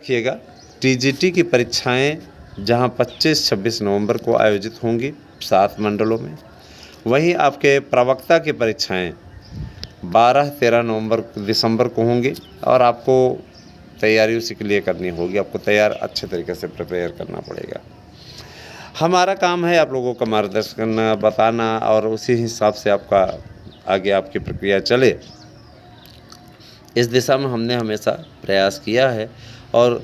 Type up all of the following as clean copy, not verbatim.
रखिएगा, टीजीटी की परीक्षाएं जहां 25-26 नवंबर को आयोजित होंगी 7 मंडलों में, वहीं आपके प्रवक्ता की परीक्षाएं 12-13 दिसंबर को होंगी और आपको तैयारी उसी के लिए करनी होगी। आपको तैयार अच्छे तरीके से प्रिपेयर करना पड़ेगा। हमारा काम है आप लोगों का मार्गदर्शन करना, बताना और उसी हिसाब से आपका आगे आपकी प्रक्रिया चले, इस दिशा में हमने हमेशा प्रयास किया है और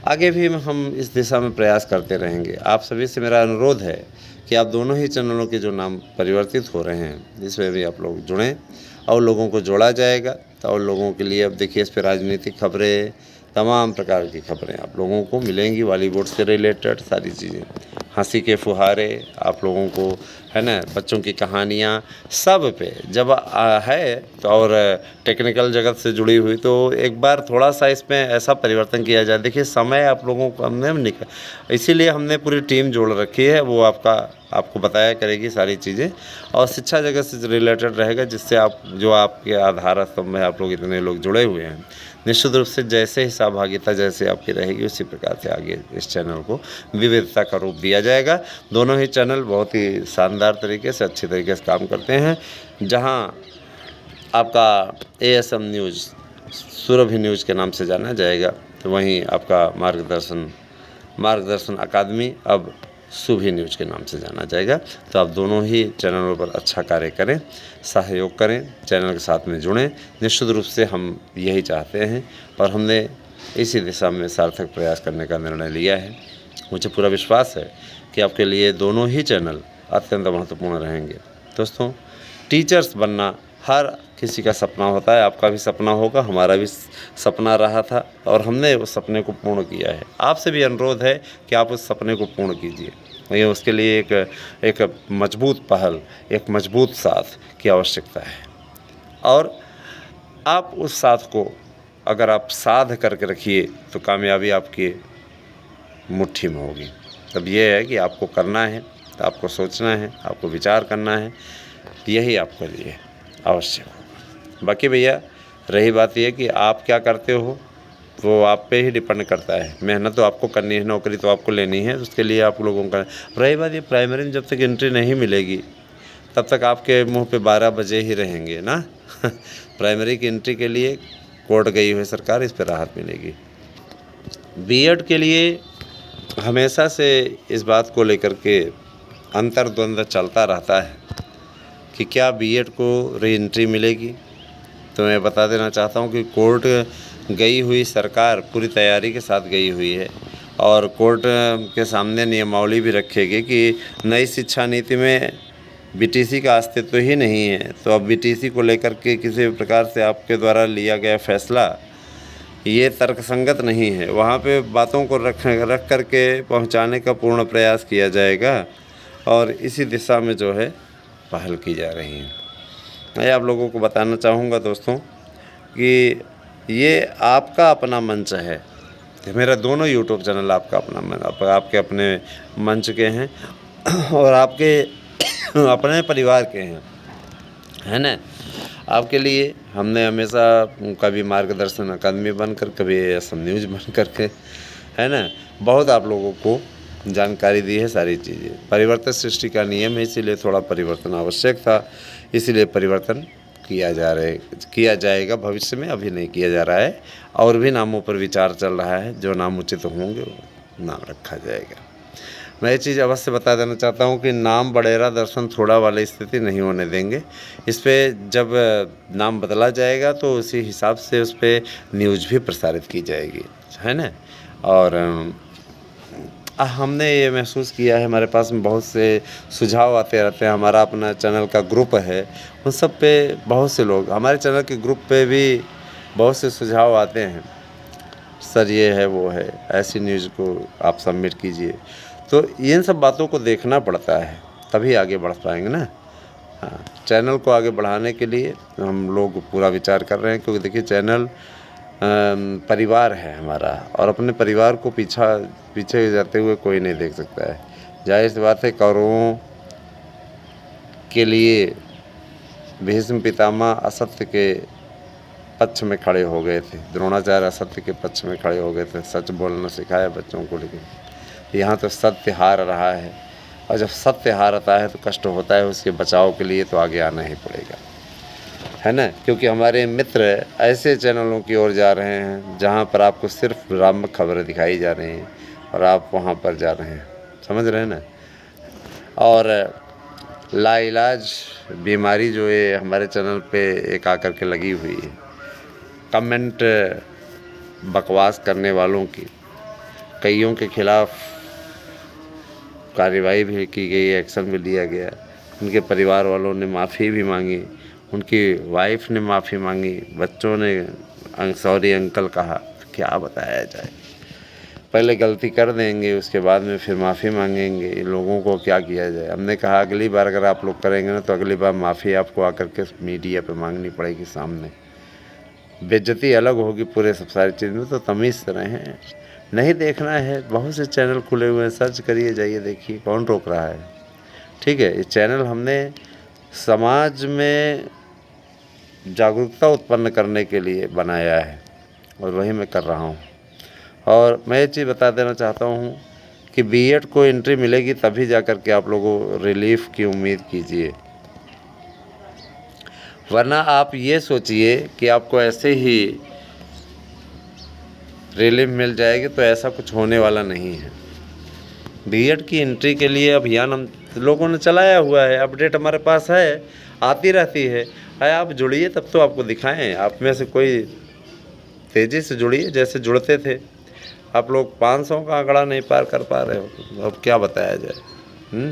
आगे भी हम इस दिशा में प्रयास करते रहेंगे। आप सभी से मेरा अनुरोध है कि आप दोनों ही चैनलों के जो नाम परिवर्तित हो रहे हैं इसमें भी आप लोग जुड़ें और लोगों को जोड़ा जाएगा। तो और लोगों के लिए अब देखिए इस पर राजनीतिक खबरें, तमाम प्रकार की खबरें आप लोगों को मिलेंगी, बॉलीवुड से रिलेटेड सारी चीज़ें, हंसी के फुहारे आप लोगों को, है ना, बच्चों की कहानियाँ, सब पे जब है तो और टेक्निकल जगत से जुड़ी हुई, तो एक बार थोड़ा सा इसमें ऐसा परिवर्तन किया जाए। देखिए समय आप लोगों को हमने इसीलिए हमने पूरी टीम जोड़ रखी है, वो आपको बताया करेगी सारी चीज़ें और शिक्षा जगत से रिलेटेड रहेगा, जिससे आप जो आपके आधार स्तंभ में आप लोग इतने लोग जुड़े हुए हैं, निश्चित रूप से जैसे ही सहभागिता जैसे आपकी रहेगी उसी प्रकार से आगे इस चैनल को विविधता का रूप दिया जाएगा। दोनों ही चैनल बहुत ही शानदार तरीके से अच्छे तरीके से काम करते हैं। जहां आपका ASM न्यूज़ सुरभि न्यूज़ के नाम से जाना जाएगा, तो वहीं आपका मार्गदर्शन अकादमी अब सुभी न्यूज़ के नाम से जाना जाएगा। तो आप दोनों ही चैनलों पर अच्छा कार्य करें, सहयोग करें, चैनल के साथ में जुड़ें। निश्चित रूप से हम यही चाहते हैं और हमने इसी दिशा में सार्थक प्रयास करने का निर्णय लिया है। मुझे पूरा विश्वास है कि आपके लिए दोनों ही चैनल अत्यंत महत्वपूर्ण रहेंगे। दोस्तों, टीचर्स बनना हर किसी का सपना होता है, आपका भी सपना होगा, हमारा भी सपना रहा था और हमने उस सपने को पूर्ण किया है। आपसे भी अनुरोध है कि आप उस सपने को पूर्ण कीजिए। ये उसके लिए एक मजबूत पहल, एक मजबूत साथ की आवश्यकता है और आप उस साथ को अगर आप साध करके रखिए तो कामयाबी आपकी मुट्ठी में होगी। तब ये है कि आपको करना है, तो आपको सोचना है, आपको विचार करना है, यही आपके लिए आवश्यक होगा। बाकी भैया रही बात यह कि आप क्या करते हो वो आप पे ही डिपेंड करता है। मेहनत तो आपको करनी है, नौकरी तो आपको लेनी है, उसके लिए आप लोगों का। रही बात ये प्राइमरी में जब तक एंट्री नहीं मिलेगी तब तक आपके मुंह पे 12 बजे ही रहेंगे ना। प्राइमरी की एंट्री के लिए कोर्ट गई हुई सरकार, इस पर राहत मिलेगी। बीएड के लिए हमेशा से इस बात को लेकर के अंतर्द्वंद चलता रहता है कि क्या बीएड को री एंट्री मिलेगी। तो मैं बता देना चाहता हूं कि कोर्ट गई हुई सरकार पूरी तैयारी के साथ गई हुई है और कोर्ट के सामने नियमावली भी रखेगी कि नई शिक्षा नीति में बीटीसी का अस्तित्व ही नहीं है। तो अब बीटीसी को लेकर के किसी भी प्रकार से आपके द्वारा लिया गया फैसला ये तर्कसंगत नहीं है। वहाँ पे बातों को रख करके पहुँचाने का पूर्ण प्रयास किया जाएगा और इसी दिशा में जो है पहल की जा रही है। मैं आप लोगों को बताना चाहूँगा दोस्तों कि ये आपका अपना मंच है। मेरा दोनों यूट्यूब चैनल आपका अपना आपके अपने मंच के हैं और आपके अपने परिवार के हैं, है ना। आपके लिए हमने हमेशा कभी मार्गदर्शन अकादमी बनकर, कभी ASM न्यूज़ बन करके, है ना, बहुत आप लोगों को जानकारी दी है सारी चीज़ें। परिवर्तन सृष्टि का नियम है, इसीलिए थोड़ा परिवर्तन आवश्यक था, इसीलिए परिवर्तन किया जाएगा भविष्य में। अभी नहीं किया जा रहा है और भी नामों पर विचार चल रहा है, जो नाम उचित होंगे वो नाम रखा जाएगा। मैं ये चीज़ अवश्य बता देना चाहता हूँ कि नाम बड़ेरा दर्शन थोड़ा वाली स्थिति नहीं होने देंगे। इस पर जब नाम बदला जाएगा तो उसी हिसाब से उस पर न्यूज़ भी प्रसारित की जाएगी, है ना। और हमने ये महसूस किया है, हमारे पास में बहुत से सुझाव आते रहते हैं। हमारा अपना चैनल का ग्रुप है, उन सब पे बहुत से लोग, हमारे चैनल के ग्रुप पे भी बहुत से सुझाव आते हैं, सर ये है वो है, ऐसी न्यूज़ को आप सबमिट कीजिए। तो इन सब बातों को देखना पड़ता है, तभी आगे बढ़ पाएंगे ना। हाँ, चैनल को आगे बढ़ाने के लिए हम लोग पूरा विचार कर रहे हैं, क्योंकि देखिए चैनल परिवार है हमारा और अपने परिवार को पीछे जाते हुए कोई नहीं देख सकता है। जाहिर सी बात है, कौरवों के लिए भीष्म पितामह असत्य के पक्ष में खड़े हो गए थे, द्रोणाचार्य असत्य के पक्ष में खड़े हो गए थे, सच बोलना सिखाया बच्चों को। लेकिन यहाँ तो सत्य हार रहा है, और जब सत्य हारता है तो कष्ट होता है, उसके बचाव के लिए तो आगे आना ही पड़ेगा, है ना। क्योंकि हमारे मित्र ऐसे चैनलों की ओर जा रहे हैं जहाँ पर आपको सिर्फ भ्रामक खबरें दिखाई जा रही हैं और आप वहाँ पर जा रहे हैं, समझ रहे हैं ना। और लाइलाज बीमारी जो है हमारे चैनल पे एक आकर के लगी हुई है, कमेंट बकवास करने वालों की, कईयों के खिलाफ कार्रवाई भी की गई, एक्शन भी लिया गया, उनके परिवार वालों ने माफ़ी भी मांगी, उनकी वाइफ ने माफ़ी मांगी, बच्चों ने सॉरी अंकल कहा। तो क्या बताया जाए, पहले गलती कर देंगे उसके बाद में फिर माफ़ी मांगेंगे, लोगों को क्या किया जाए। हमने कहा अगली बार अगर आप लोग करेंगे ना तो अगली बार माफ़ी आपको आकर के मीडिया पे मांगनी पड़ेगी सामने, बेइज्जती अलग होगी पूरे सब सारी चीज़ में। तो तमीज़ से रहें, नहीं देखना है बहुत से चैनल खुले हुए हैं, सर्च करिए, जाइए देखिए, कौन रोक रहा है। ठीक है, ये चैनल हमने समाज में जागरूकता उत्पन्न करने के लिए बनाया है और वही मैं कर रहा हूँ। और मैं ये चीज़ बता देना चाहता हूँ कि बीएड को एंट्री मिलेगी तभी जा कर के आप लोगों रिलीफ की उम्मीद कीजिए, वरना आप ये सोचिए कि आपको ऐसे ही रिलीफ मिल जाएगी, तो ऐसा कुछ होने वाला नहीं है। बीएड की एंट्री के लिए अभियान हम लोगों ने चलाया हुआ है, अपडेट हमारे पास है, आती रहती है। आप जुड़िए तब तो आपको दिखाएं, आप में से कोई तेज़ी से जुड़िए जैसे जुड़ते थे। आप लोग 500 का आंकड़ा नहीं पार कर पा रहे हो, अब क्या बताया जाए।